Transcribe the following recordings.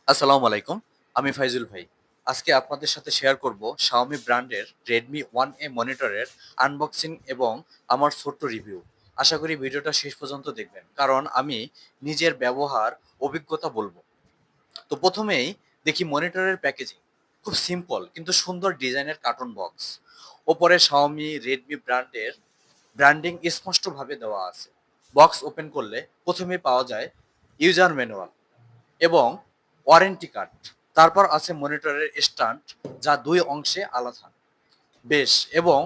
আসসালামু আলাইকুম। আমি ফাইজুল ভাই। আজকে আপনাদের সাথে শেয়ার করব Xiaomi ব্র্যান্ডের Redmi 1A মনিটরের আনবক্সিং এবং আমার ছোট্ট রিভিউ। আশা করি ভিডিওটা শেষ পর্যন্ত দেখবেন। কারণ আমি নিজের ব্যবহার অভিজ্ঞতা বলবো। তো ১ম এই দেখি মনিটরের প্যাকেজিং। খুব সিম্পল কিন্তু সুন্দর ডিজাইনের কার্টুন বক্স। ওপরে Xiaomi Redmi ব্র্যান্ডের ব্র্যান্ডিং স্পষ্টভাবে দেওয়া আছে। বক্স ওপেন করলে ১ম এই পাওয়া যায় ইউজার ম্যানুয়াল এবং ওয়ারেন্টি কার্ড। তারপর আছে মনিটরের স্ট্যান্ড যা ২ অংশে আলাদা। বেশ এবং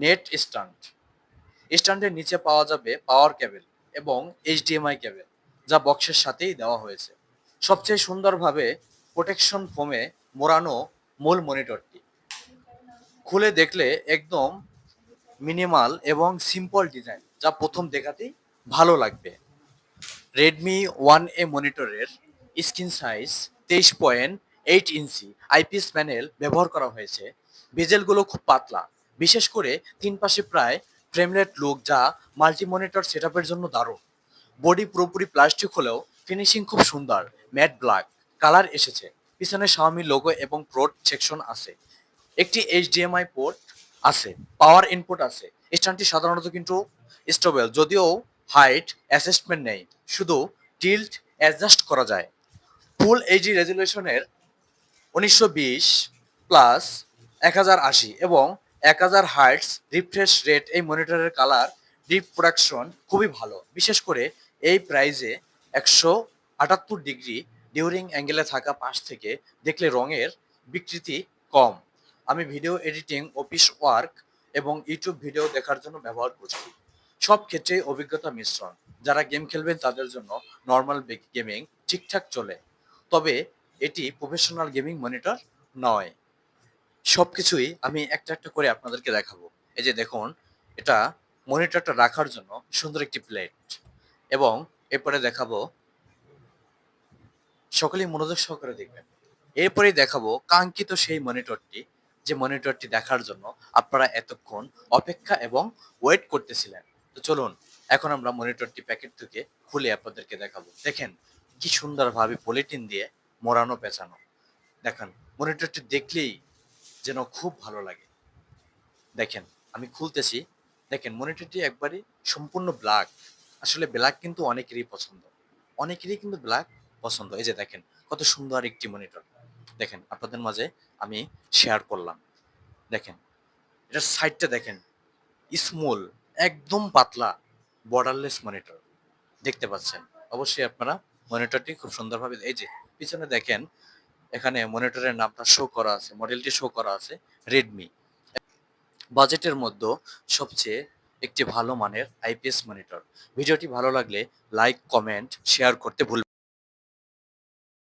নেট স্ট্যান্ড। স্ট্যান্ডের নিচে পাওয়া যাবে পাওয়ার কেবল এবং HDMI কেবল যা বক্সের সাথেই দেওয়া হয়েছে। সবচেয়ে সুন্দরভাবে প্রোটেকশন ফোমে মোড়ানো মূল মনিটরটি। খুলে দেখলে একদম মিনিমাল এবং সিম্পল ডিজাইন যা ১ম দেখাতেই ভালো লাগবে। রেডমি 1A মনিটরের স্ক্রিন সাইজ 23.8 ইঞ্চি আইপিএস প্যানেল ব্যবহার করা হয়েছে। বেজেলগুলো খুব পাতলা, বিশেষ করে তিন পাশে প্রায় ফ্রেমলেট লুক যা মাল্টি মনিটর সেটআপের জন্য দারুণ। বডি পুরোপুরি প্লাস্টিক হলেও ফিনিশিং খুব সুন্দর, ম্যাট ব্ল্যাক কালার এসেছে। পিছনে Xiaomi লোগো এবং পোর্ট সেকশন আছে। একটি HDMI পোর্ট আছে, পাওয়ার ইনপুট আছে। স্ট্যান্ডটি সাধারণত কিন্তু স্টেবল, যদিও হাইট অ্যাডজাস্টমেন্ট নেই, শুধু টিল্ট অ্যাডজাস্ট করা যায়। ফুল এইচডি রেজুলেশনের 1920 প্লাস 1080 এবং 1000 হার্টস রিফ্রেশ রেট এই মনিটরের কালার রিপ্রোডাকশন খুবই ভালো, বিশেষ করে এই প্রাইজে 178 ডিগ্রি ডিউরিং অ্যাঙ্গেলে থাকা পাশ থেকে দেখলে রঙের বিকৃতি কম। আমি ভিডিও এডিটিং, অফিস ওয়ার্ক এবং ইউটিউব ভিডিও দেখার জন্য ব্যবহার করছি। সব ক্ষেত্রেই অভিজ্ঞতা মিশ্রণ। যারা গেম খেলবেন তাদের জন্য নর্মাল গেমিং ঠিকঠাক চলে, তবে এটি প্রফেশনাল গেমিং মনিটর নয়। সবকিছুই আমি একটা একটা করে আপনাদেরকে দেখাবো। এই যে দেখুন, এটা মনিটরটা রাখার জন্য সুন্দর একটি প্লেট এবং এরপরে দেখাবো, সকলেই মনোযোগ সহকারে দেখবেন। এরপরেই দেখাবো কাঙ্ক্ষিত সেই মনিটরটি, যে মনিটরটি দেখার জন্য আপনারা এতক্ষণ অপেক্ষা এবং ওয়েট করতেছিলেন। তো চলুন, এখন আমরা মনিটরটি প্যাকেট থেকে খুলে আপনাদেরকে দেখাবো। দেখেন কি সুন্দরভাবে পলিথিন দিয়ে মোড়ানো পেঁচানো। দেখেন মনিটরটি দেখলেই যেন খুব ভালো লাগে। দেখেন আমি খুলতেছি। দেখেন মনিটরটি একবারে সম্পূর্ণ ব্ল্যাক। আসলে ব্ল্যাক কিন্তু অনেকেরই পছন্দ। অনেকেরই কিন্তু ব্ল্যাক পছন্দ। এই যে দেখেন কত সুন্দর একটি মনিটর। দেখেন আপনাদের মাঝে আমি শেয়ার করলাম। দেখেন এটার সাইডটা দেখেন, স্মল, একদম পাতলা, বর্ডারলেস মনিটর দেখতে পাচ্ছেন। অবশ্যই আপনারা মনিটরটি খুব সুন্দরভাবে, এই যে পিছনে দেখেন, এখানে মনিটরের নামটা শো করা আছে, মডেলটি শো করা আছে রেডমি। বাজেটের মধ্যে সবচেয়ে একটি ভালো মানের আইপিএস মনিটর। ভিডিওটি ভালো লাগলে লাইক, কমেন্ট, শেয়ার করতে ভুলবেন না।